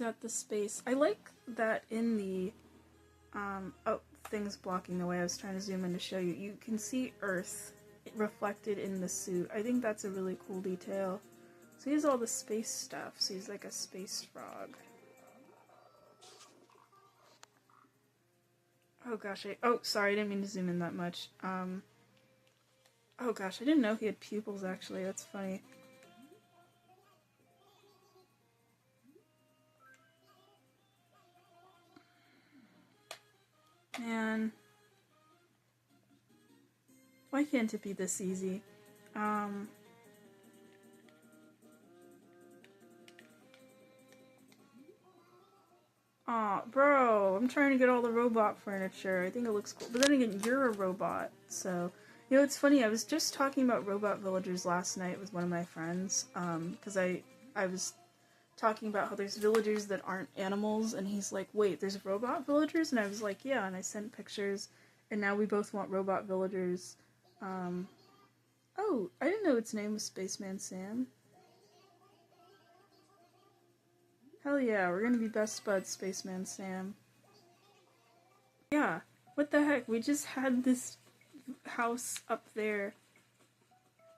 At the space. I like that in the, oh, things blocking the way. I was trying to zoom in to show you. You can see Earth reflected in the suit. I think that's a really cool detail. So he has all the space stuff, so he's like a space frog. Oh gosh, oh, sorry, I didn't mean to zoom in that much. Oh gosh, I didn't know he had pupils actually, that's funny. Man. Why can't it be this easy? Aw, bro, I'm trying to get all the robot furniture. I think it looks cool. But then again, you're a robot, so... You know, it's funny, I was just talking about robot villagers last night with one of my friends, because I was talking about how there's villagers that aren't animals, and he's like, wait, there's robot villagers? And I was like, yeah, and I sent pictures, and now we both want robot villagers. Oh, I didn't know its name was Spaceman Sam. Hell yeah, we're gonna be best buds, Spaceman Sam. Yeah, what the heck, we just had this house up there.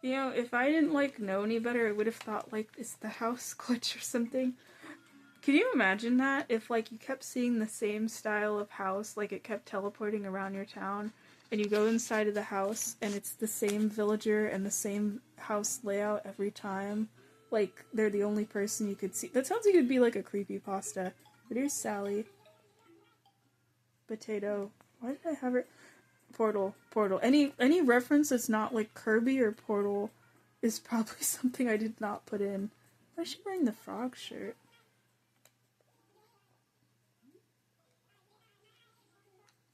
You know, if I didn't, like, know any better, I would have thought, like, it's the house glitch or something. Can you imagine that? If, like, you kept seeing the same style of house, like, it kept teleporting around your town, and you go inside of the house, and it's the same villager and the same house layout every time. Like, they're the only person you could see. That sounds like it'd be like a creepypasta. But here's Sally. Potato. Why did I have her? Portal. Portal. Any reference that's not like Kirby or Portal is probably something I did not put in. Why is she wearing the frog shirt?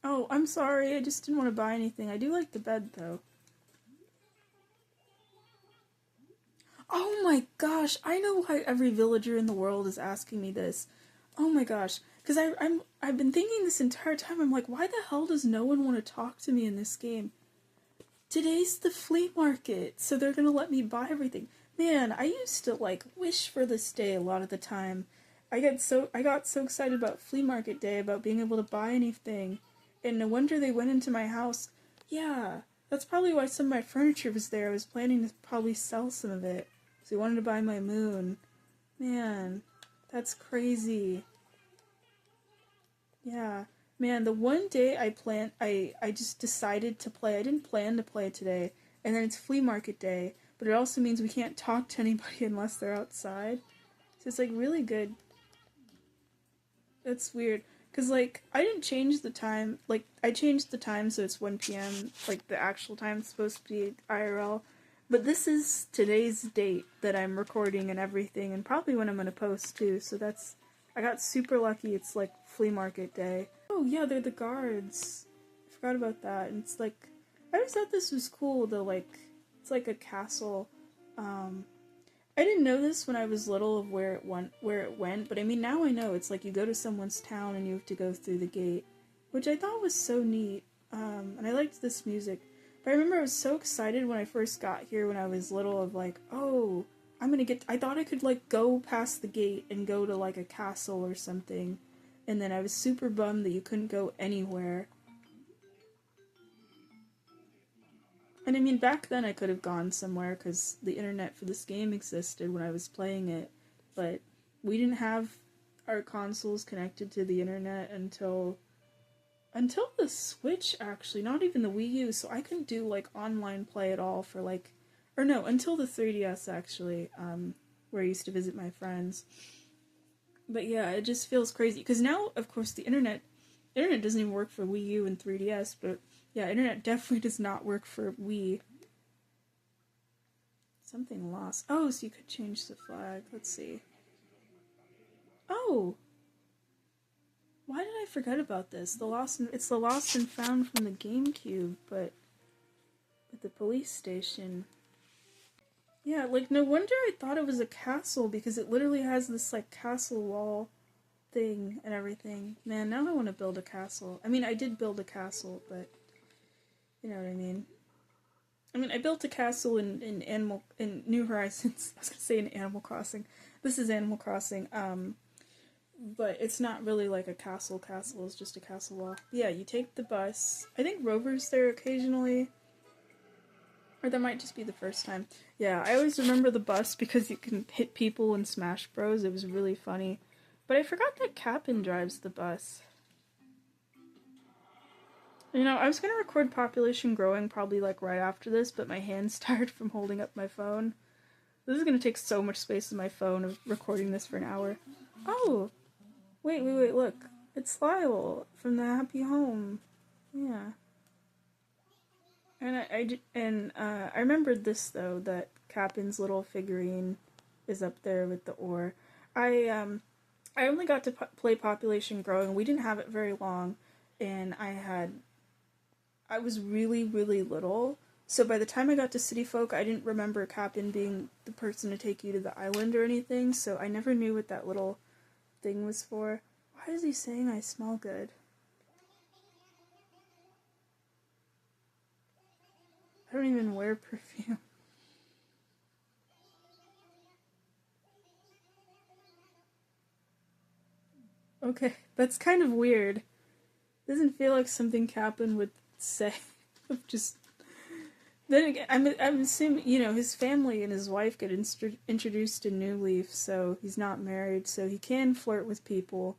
Oh, I'm sorry. I just didn't want to buy anything. I do like the bed, though. Oh my gosh, I know why every villager in the world is asking me this. Oh my gosh, because I've been thinking this entire time. I'm like, why the hell does no one want to talk to me in this game? Today's the flea market, so they're gonna let me buy everything. Man, I used to like wish for this day a lot of the time. I got so excited about flea market day, about being able to buy anything, and no wonder they went into my house. Yeah, that's probably why some of my furniture was there. I was planning to probably sell some of it. So he wanted to buy my moon. Man, that's crazy. Yeah. Man, the one day I just decided to play. I didn't plan to play today. And then it's flea market day. But it also means we can't talk to anybody unless they're outside. So it's like really good. That's weird. Because, like, I didn't change the time. Like, I changed the time so it's 1 p.m. Like, the actual time is supposed to be IRL. But this is today's date that I'm recording and everything, and probably when I'm gonna post too, so that's... I got super lucky it's, like, flea market day. Oh, yeah, they're the guards. I forgot about that, and it's like... I always thought this was cool, though, like... It's like a castle. I didn't know this when I was little of where it went, but I mean, now I know. It's like you go to someone's town and you have to go through the gate, which I thought was so neat, and I liked this music. But I remember I was so excited when I first got here when I was little of like, oh, I thought I could like go past the gate and go to like a castle or something. And then I was super bummed that you couldn't go anywhere. And I mean, back then I could have gone somewhere because the internet for this game existed when I was playing it. But we didn't have our consoles connected to the internet until the Switch, actually, not even the Wii U, so I couldn't do, like, online play at all for, like, or no, until the 3DS, actually, where I used to visit my friends. But yeah, it just feels crazy, because now, of course, internet doesn't even work for Wii U and 3DS, but yeah, internet definitely does not work for Wii. Something lost. Oh, so you could change the flag. Let's see. Oh, why did I forget about this? It's the lost and found from the GameCube, but at the police station. Yeah, like no wonder I thought it was a castle because it literally has this like castle wall thing and everything. Man, now I want to build a castle. I mean, I did build a castle, but you know what I mean. I mean, I built a castle in New Horizons. I was gonna say in Animal Crossing. This is Animal Crossing. but it's not really like a castle. Castle is just a castle wall. Yeah, you take the bus. I think Rover's there occasionally. Or that might just be the first time. Yeah, I always remember the bus because you can hit people in Smash Bros. It was really funny. But I forgot that Cap'n drives the bus. You know, I was gonna record Population Growing probably like right after this, but my hand's tired from holding up my phone. This is gonna take so much space in my phone of recording this for an hour. Oh! Wait, look. It's Lyle from the Happy Home. Yeah. And I remembered this though, that Cap'n's little figurine is up there with the ore. I only got to play Population Growing. We didn't have it very long, and I was really really little. So by the time I got to City Folk, I didn't remember Cap'n being the person to take you to the island or anything. So I never knew what that little thing was for. Why is he saying I smell good? I don't even wear perfume. Okay, that's kind of weird. Doesn't feel like something Cap'n would say. Just then again, I'm assuming, you know, his family and his wife get introduced to New Leaf, so he's not married, so he can flirt with people.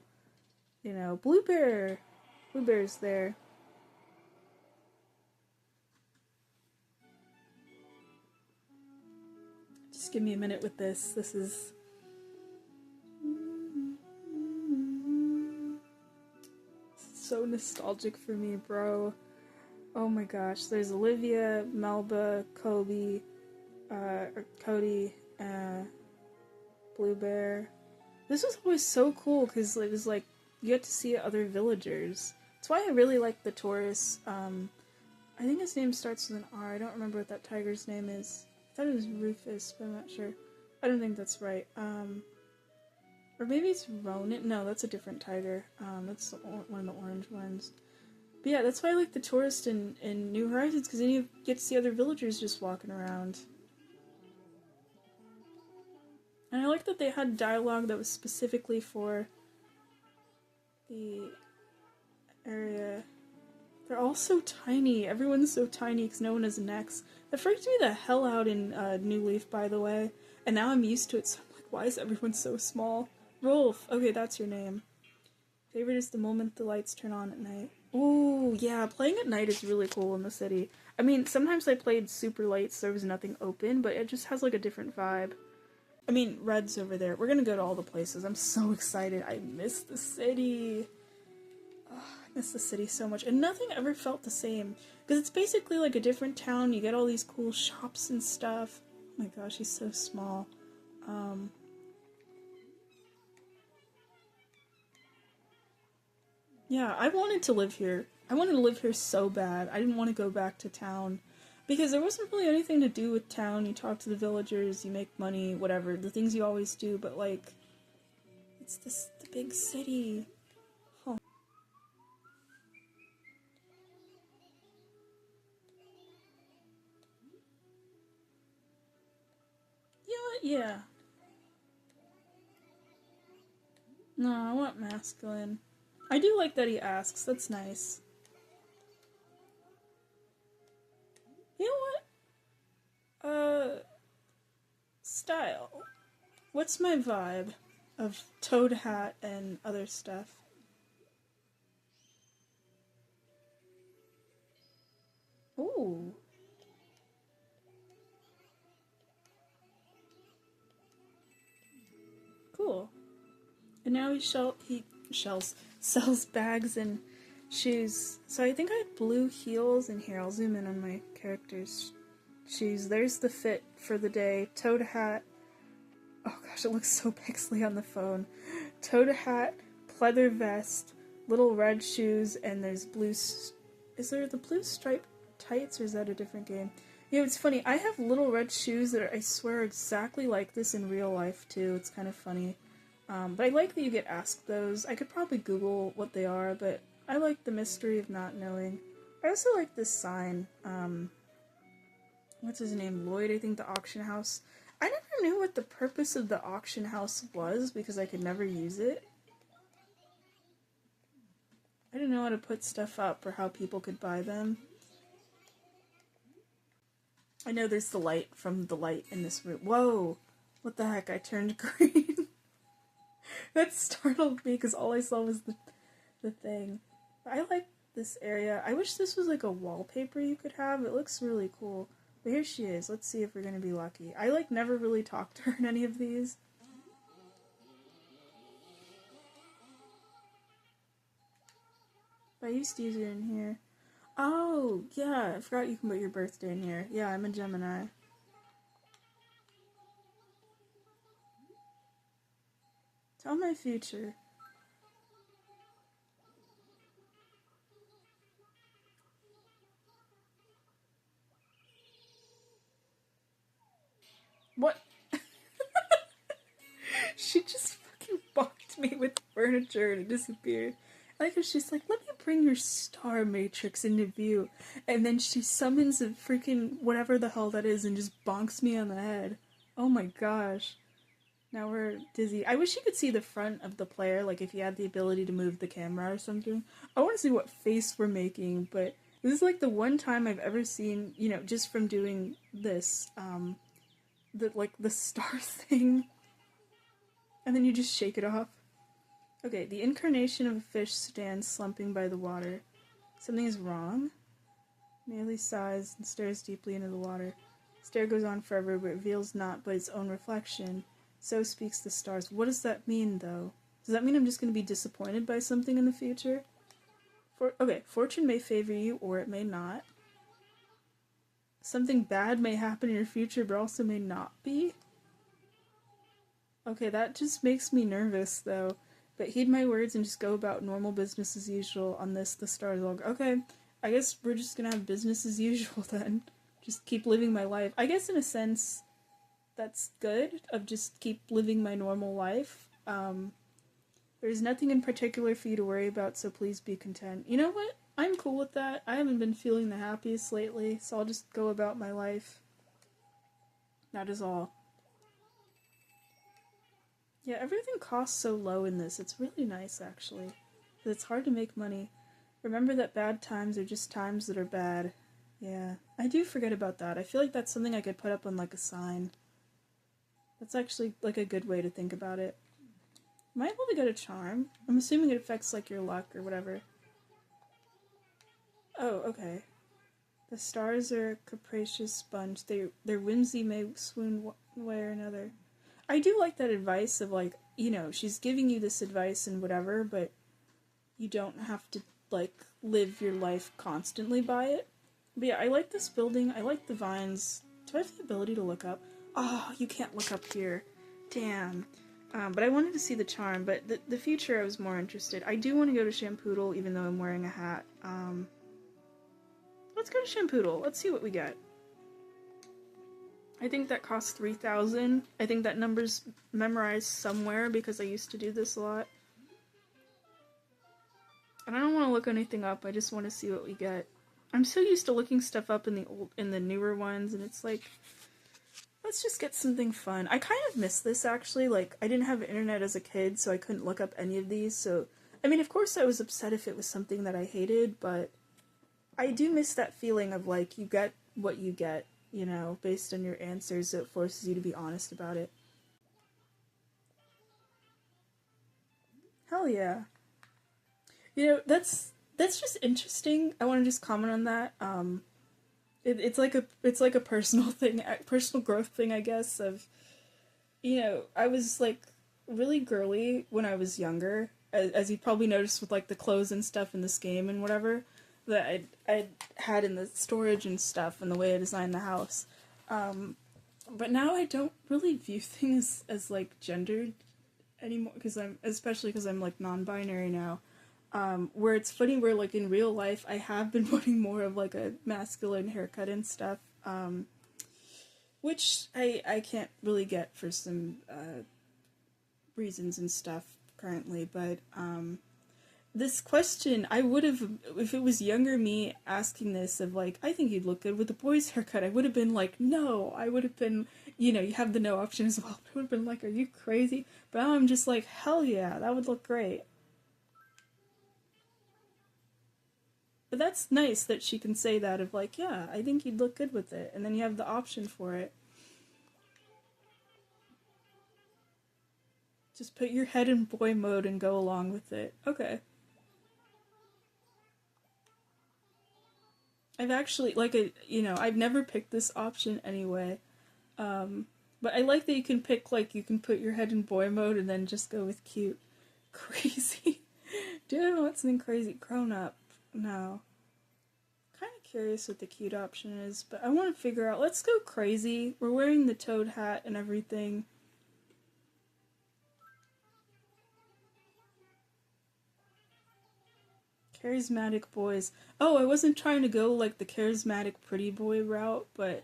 You know, Blue Bear's there. Just give me a minute with this. This is so nostalgic for me, bro. Oh my gosh, there's Olivia, Melba, Kobe, Cody, Blue Bear. This was always so cool because it was like you get to see other villagers. That's why I really like the tourists. I think his name starts with an R. I don't remember what that tiger's name is. I thought it was Rufus, but I'm not sure. I don't think that's right. Or maybe it's Ronin. No, that's a different tiger. That's one of the orange ones. But yeah, that's why I like the tourist in New Horizons, because then you get to see other villagers just walking around. And I like that they had dialogue that was specifically for the area. They're all so tiny. Everyone's so tiny because no one has necks. That freaked me the hell out in New Leaf, by the way. And now I'm used to it, so I'm like, why is everyone so small? Rolf. Okay, that's your name. Favorite is the moment the lights turn on at night. Ooh, yeah, playing at night is really cool in the city. I mean, sometimes I played super late, so there was nothing open, but it just has like a different vibe. I mean, Red's over there. We're gonna go to all the places. I'm so excited. I miss the city. Oh, I miss the city so much. And nothing ever felt the same. Because it's basically like a different town. You get all these cool shops and stuff. Oh my gosh, he's so small. Yeah, I wanted to live here. I wanted to live here so bad. I didn't want to go back to town. Because there wasn't really anything to do with town. You talk to the villagers, you make money, whatever. The things you always do, but like, it's the big city. Oh. You know what? Yeah. No, I want masculine. I do like that he asks. That's nice. You know what? Style. What's my vibe of Toad Hat and other stuff? Ooh. Cool. And now he shells sells bags and shoes. So I think I have blue heels in here. I'll zoom in on my character's shoes. There's the fit for the day. Toad hat. Oh gosh, it looks so pixely on the phone. Toad hat, pleather vest, little red shoes, and there's blue. Is there the blue striped tights, or is that a different game? Yeah, it's funny. I have little red shoes that are, I swear, exactly like this in real life too. It's kind of funny. But I like that you get asked those. I could probably Google what they are, but I like the mystery of not knowing. I also like this sign. What's his name? Lloyd, I think, the auction house. I never knew what the purpose of the auction house was because I could never use it. I didn't know how to put stuff up or how people could buy them. I know there's the light from the light in this room. Whoa! What the heck? I turned green. That startled me because all I saw was the thing. I like this area. I wish this was like a wallpaper you could have. It looks really cool. But here she is. Let's see if we're gonna be lucky. I like never really talked to her in any of these. But I used to use it in here. Oh, yeah, I forgot you can put your birthday in here. Yeah, I'm a Gemini. Tell my future. What? She just fucking bonked me with furniture and it disappeared. I like how she's like, let me bring your star matrix into view. And then she summons a freaking whatever the hell that is and just bonks me on the head. Oh my gosh. Now we're dizzy. I wish you could see the front of the player, like if you had the ability to move the camera or something. I want to see what face we're making, but this is like the one time I've ever seen, you know, just from doing this, the star thing. And then you just shake it off. Okay, the incarnation of a fish stands slumping by the water. Something is wrong. Merely sighs and stares deeply into the water. Stare goes on forever, but reveals not but its own reflection. So speaks the stars. What does that mean, though? Does that mean I'm just going to be disappointed by something in the future? Okay, fortune may favor you, or it may not. Something bad may happen in your future, but also may not be? Okay, that just makes me nervous, though. But heed my words and just go about normal business as usual on this, the stars log. Okay, I guess we're just gonna have business as usual then. Just keep living my life. I guess in a sense, that's good, of just keep living my normal life. There's nothing in particular for you to worry about, so please be content. You know what? I'm cool with that. I haven't been feeling the happiest lately, so I'll just go about my life. That is all. Yeah, everything costs so low in this. It's really nice, actually. But it's hard to make money. Remember that bad times are just times that are bad. Yeah, I do forget about that. I feel like that's something I could put up on, like, a sign. That's actually, like, a good way to think about it. Am I able to get a charm? I'm assuming it affects, like, your luck or whatever. Oh, okay. The stars are a capricious sponge. Their whimsy may swoon one way or another. I do like that advice of, like, you know, she's giving you this advice and whatever, but you don't have to, like, live your life constantly by it. But yeah, I like this building. I like the vines. Do I have the ability to look up? Oh, you can't look up here. Damn. But I wanted to see the charm, but the future I was more interested. I do want to go to Shampoodle, even though I'm wearing a hat. Let's go to Shampoodle. Let's see what we get. I think that costs 3,000. I think that number's memorized somewhere because I used to do this a lot. And I don't want to look anything up. I just want to see what we get. I'm so used to looking stuff up in the newer ones, and it's like, let's just get something fun. I kind of miss this, actually. Like, I didn't have internet as a kid, so I couldn't look up any of these, so... I mean, of course I was upset if it was something that I hated, but... I do miss that feeling of, like, you get what you get, you know, based on your answers, so it forces you to be honest about it. Hell yeah. You know, that's just interesting. I want to just comment on that. It's like a personal thing, personal growth thing, I guess. Of, you know, I was like really girly when I was younger, as you probably noticed with like the clothes and stuff in this game and whatever that I had in the storage and stuff and the way I designed the house. But now I don't really view things as like gendered anymore because especially because I'm like non-binary now. Where it's funny where, like, in real life, I have been putting more of, like, a masculine haircut and stuff, which I can't really get for some, reasons and stuff currently, but, this question, I would have, if it was younger me asking this of, like, I think you'd look good with a boy's haircut, I would have been like, no, I would have been, you know, you have the no option as well, I would have been like, are you crazy? But now I'm just like, hell yeah, that would look great. But that's nice that she can say that of like, yeah, I think you'd look good with it. And then you have the option for it. Just put your head in boy mode and go along with it. Okay. I've actually, I've never picked this option anyway. But I like that you can pick, like, you can put your head in boy mode and then just go with cute. Crazy. Do I want something crazy? Grown up. No. Kind of curious what the cute option is, but I want to figure out. Let's go crazy. We're wearing the toad hat and everything. Charismatic boys. Oh, I wasn't trying to go like the charismatic pretty boy route, but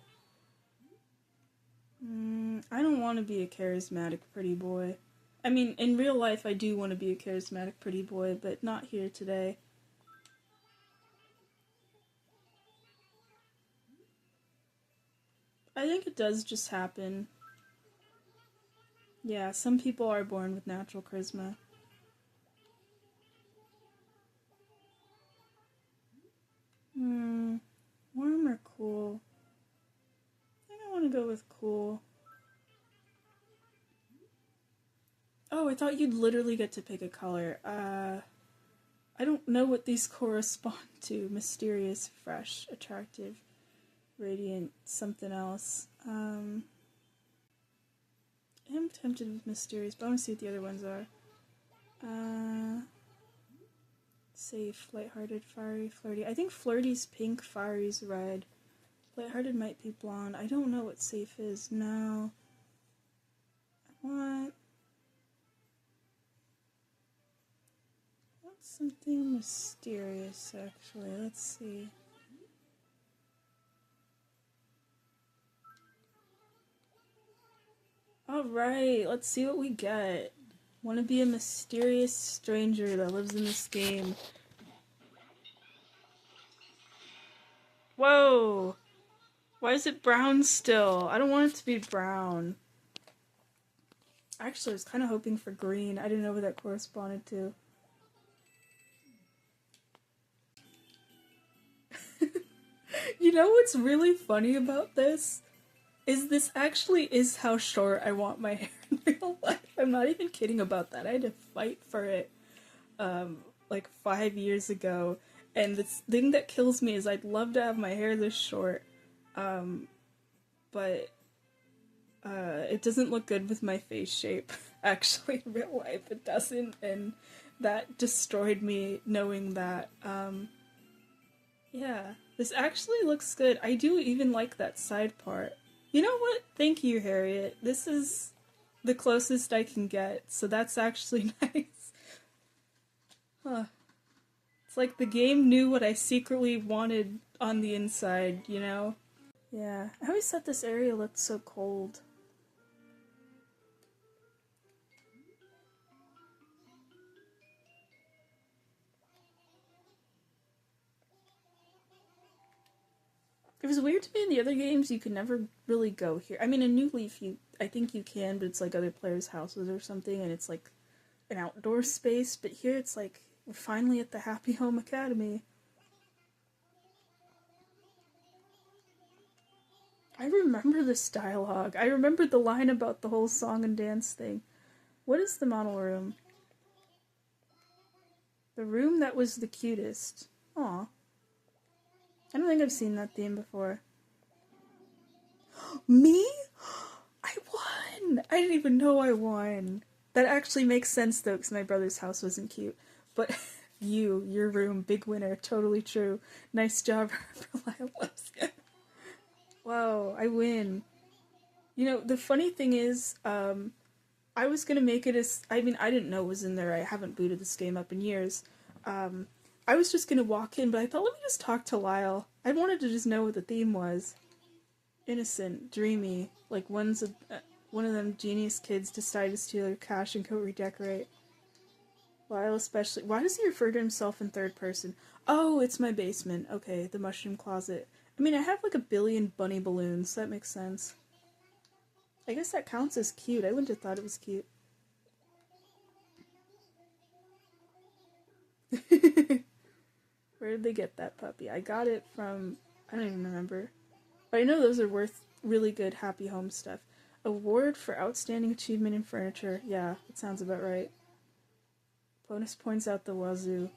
I don't want to be a charismatic pretty boy. I mean, in real life, I do want to be a charismatic pretty boy, but not here today. I think it does just happen. Yeah, some people are born with natural charisma. Warm or cool? I think I want to go with cool. Oh, I thought you'd literally get to pick a color. I don't know what these correspond to. Mysterious, fresh, attractive, radiant, something else. I'm tempted with mysterious, but I want to see what the other ones are. Safe, lighthearted, fiery, flirty. I think flirty's pink, fiery's red. Lighthearted might be blonde. I don't know what safe is. No. I want something mysterious, actually. Let's see. Alright, let's see what we get. Want to be a mysterious stranger that lives in this game. Whoa! Why is it brown still? I don't want it to be brown. Actually, I was kind of hoping for green. I didn't know what that corresponded to. You know what's really funny about this? Is this actually is how short I want my hair in real life. I'm not even kidding about that. I had to fight for it like 5 years ago. And the thing that kills me is I'd love to have my hair this short. But it doesn't look good with my face shape. Actually, in real life it doesn't, and that destroyed me knowing that. Yeah, this actually looks good. I do even like that side part. You know what? Thank you, Harriet. This is the closest I can get, so that's actually nice. Huh. It's like the game knew what I secretly wanted on the inside, you know? Yeah. I always thought this area looked so cold. It was weird to me in the other games you could never really go here. I mean, in New Leaf, I think you can, but it's like other players' houses or something, and it's like an outdoor space. But here, it's like we're finally at the Happy Home Academy. I remember this dialogue. I remembered the line about the whole song and dance thing. What is the model room? The room that was the cutest. Aw. I don't think I've seen that theme before. Me? I won! I didn't even know I won. That actually makes sense though, because my brother's house wasn't cute. But your room, big winner, totally true. Nice job, Lyle loves you. Wow, I win. You know, the funny thing is, I was gonna make it as, I mean, I didn't know it was in there. I haven't booted this game up in years. I was just gonna walk in, but I thought, let me just talk to Lyle. I wanted to just know what the theme was. Innocent, dreamy, like one of them genius kids decided to steal your cash and go redecorate. Lyle especially. Why does he refer to himself in third person? Oh, it's my basement. Okay, the mushroom closet. I mean, I have like a billion bunny balloons, so that makes sense. I guess that counts as cute. I wouldn't have thought it was cute. Where Where did they get that puppy? I got it from, I don't even remember. But I know those are worth really good Happy Home stuff. Award for Outstanding Achievement in Furniture. Yeah, that sounds about right. Bonus points out the wazoo.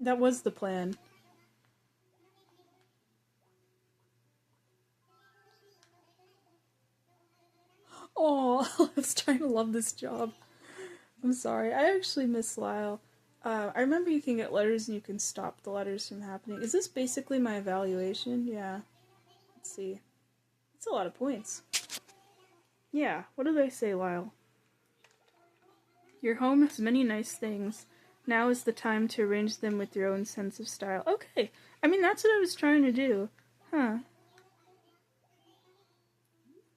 That was the plan. Oh, I was trying to love this job. I'm sorry. I actually miss Lyle. I remember you can get letters and you can stop the letters from happening. Is this basically my evaluation? Yeah. Let's see. It's a lot of points. Yeah, what did I say, Lyle? Your home has many nice things. Now is the time to arrange them with your own sense of style. Okay. I mean, that's what I was trying to do. Huh.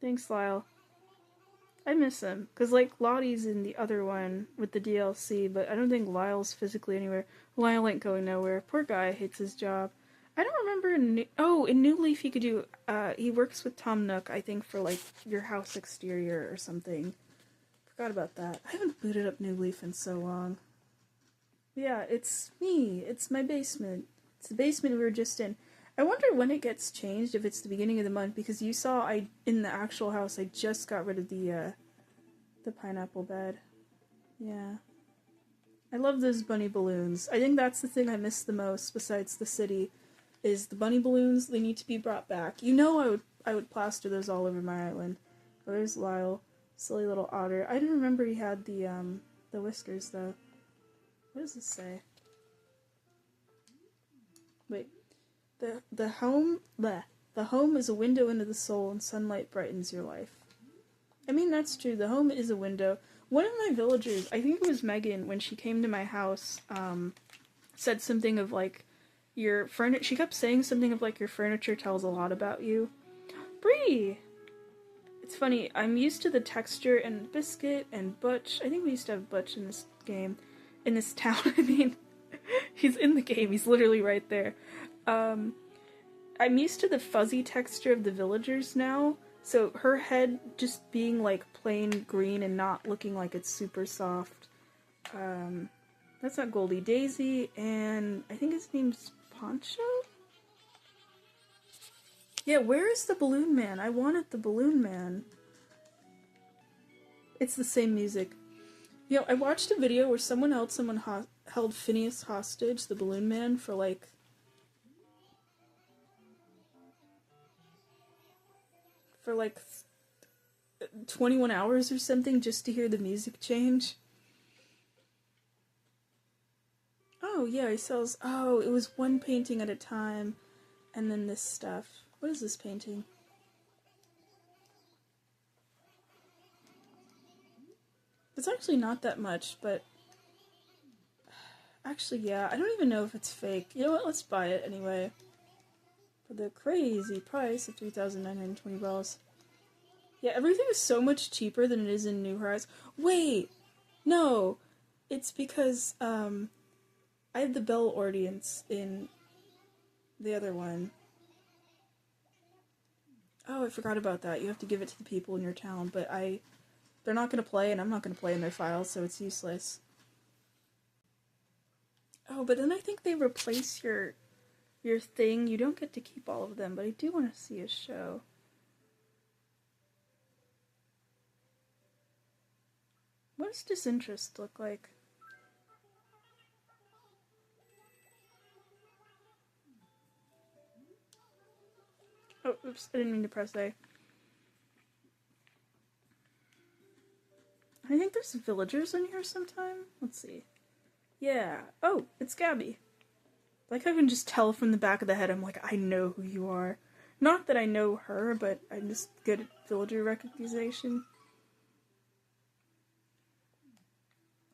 Thanks, Lyle. I miss him. Because, like, Lottie's in the other one with the DLC, but I don't think Lyle's physically anywhere. Lyle ain't going nowhere. Poor guy hates his job. I don't remember in New Leaf he could do, he works with Tom Nook, I think, for, like, your house exterior or something. Forgot about that. I haven't booted up New Leaf in so long. Yeah, it's me. It's my basement. It's the basement we were just in. I wonder when it gets changed, if it's the beginning of the month, because you saw in the actual house I just got rid of the pineapple bed. Yeah. I love those bunny balloons. I think that's the thing I miss the most besides the city, is the bunny balloons. They need to be brought back. You know I would plaster those all over my island. Oh, there's Lyle. Silly little otter. I didn't remember he had the whiskers though. What does this say? Wait. The home is a window into the soul and sunlight brightens your life. I mean, that's true. The home is a window. One of my villagers, I think it was Megan, when she came to my house, said something of like, your furniture. She kept saying something of like, your furniture tells a lot about you. Bree! It's funny, I'm used to the texture and Biscuit and Butch. I think we used to have Butch in this game. In this town, I mean. He's in the game, he's literally right there. I'm used to the fuzzy texture of the villagers now. So her head just being like plain green and not looking like it's super soft. That's not Goldie. Daisy, and I think his name's Poncho? Yeah, where is the Balloon Man? I wanted the Balloon Man. It's the same music. You know, I watched a video where someone held Phineas hostage, the Balloon Man, for like 21 hours or something just to hear the music change. Oh, yeah, he sells... Oh, it was one painting at a time, and then this stuff. What is this painting? It's actually not that much, but... Actually, yeah, I don't even know if it's fake. You know what, let's buy it anyway. For the crazy price of 3,920 bells. Yeah, everything is so much cheaper than it is in New Horizons. Wait! No! It's because, I had the Bell audience in the other one. Oh, I forgot about that. You have to give it to the people in your town, but they're not gonna play, and I'm not gonna play in their files, so it's useless. Oh, but then I think they replace your thing. You don't get to keep all of them, but I do want to see a show. What does disinterest look like? Oh, oops, I didn't mean to press A. I think there's villagers in here sometime. Let's see. Yeah. Oh, it's Gabby. Like, I can just tell from the back of the head, I'm like, I know who you are. Not that I know her, but I'm just good at villager recognition.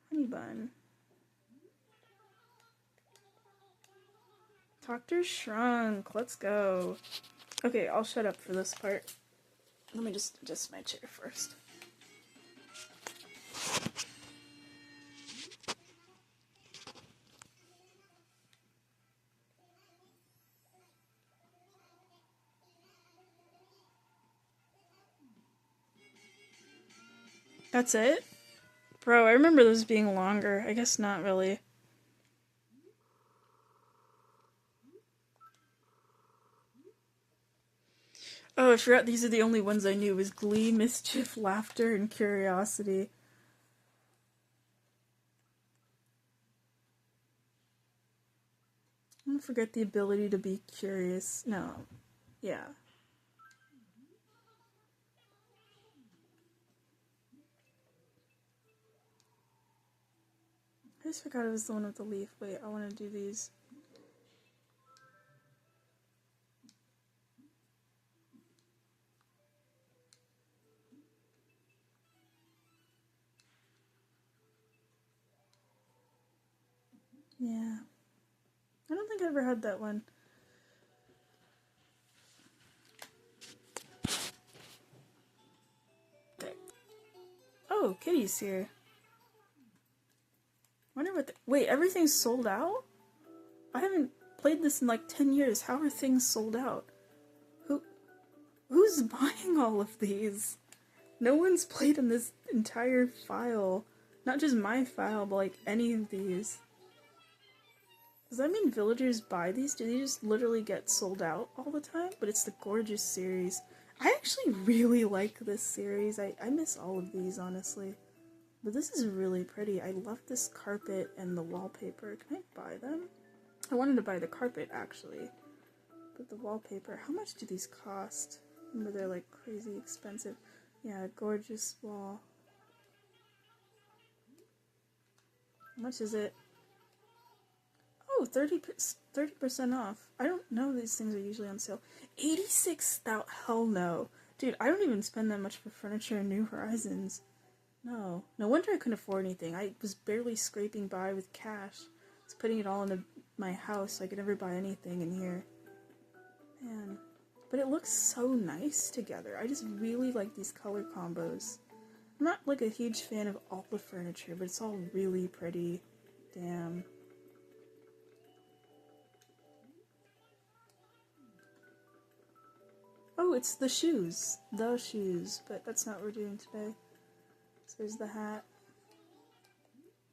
Honey bun. Doctor Shrunk. Let's go. Okay, I'll shut up for this part. Let me just adjust my chair first. That's it? Bro, I remember those being longer. I guess not really. Oh, I forgot these are the only ones I knew. It was Glee, Mischief, Laughter, and Curiosity. I don't forget the ability to be curious. No. Yeah. I just forgot it was the one with the leaf. Wait, I want to do these. Yeah. I don't think I ever had that one. Okay. Oh, Kitty's here. Wonder what wait, everything's sold out? I haven't played this in like 10 years. How are things sold out? Who's buying all of these? No one's played in this entire file. Not just my file, but like any of these. Does that mean villagers buy these? Do they just literally get sold out all the time? But it's the gorgeous series. I actually really like this series. I miss all of these, honestly. But this is really pretty. I love this carpet and the wallpaper. Can I buy them? I wanted to buy the carpet, actually. But the wallpaper, how much do these cost? Remember, they're like crazy expensive. Yeah, gorgeous wall. How much is it? Oh, 30% off. I don't know these things are usually on sale. 86, hell no. Dude, I don't even spend that much for furniture in New Horizons. No. No wonder I couldn't afford anything. I was barely scraping by with cash. I was putting it all into my house so I could never buy anything in here. Man. But it looks so nice together. I just really like these color combos. I'm not like a huge fan of all the furniture, but it's all really pretty. Damn. Oh, it's the shoes. The shoes. But that's not what we're doing today. So there's the hat.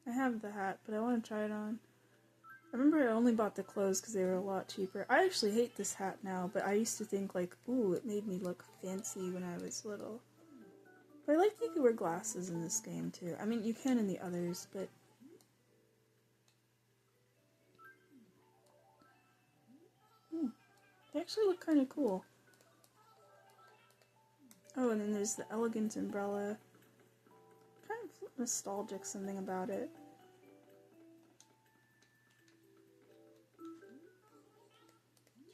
I have the hat, but I want to try it on. I remember I only bought the clothes because they were a lot cheaper. I actually hate this hat now, but I used to think like, ooh, it made me look fancy when I was little. But I like that you can wear glasses in this game too. I mean, you can in the others, but... they actually look kind of cool. Oh, and then there's the elegant umbrella. Kind of nostalgic, something about it.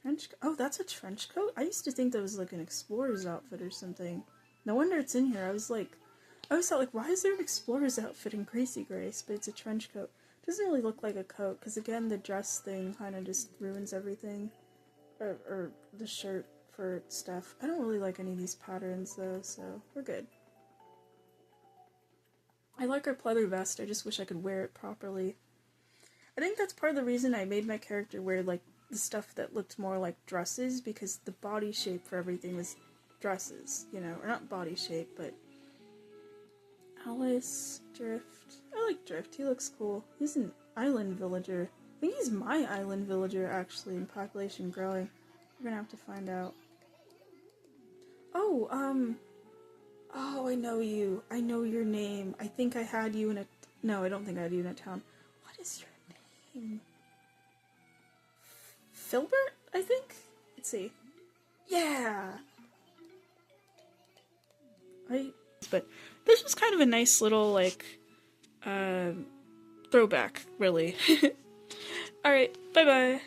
Trench coat? Oh, that's a trench coat? I used to think that was like an explorer's outfit or something. No wonder it's in here. I always thought like, why is there an explorer's outfit in Gracie Grace? But it's a trench coat. It doesn't really look like a coat, because again, the dress thing kind of just ruins everything. Or the shirt for stuff. I don't really like any of these patterns though, so we're good. I like our pleather vest, I just wish I could wear it properly. I think that's part of the reason I made my character wear like the stuff that looked more like dresses, because the body shape for everything was dresses, you know, or not body shape, but Alice, Drift. I like Drift, he looks cool. He's an island villager. I think he's my island villager, actually, in population growing. We're gonna have to find out. Oh, oh, I know you. I know your name. I think I had you in a... No, I don't think I had you in a town. What is your name? Filbert, I think? Let's see. Yeah! But this was kind of a nice little, like, throwback, really. Alright, bye-bye.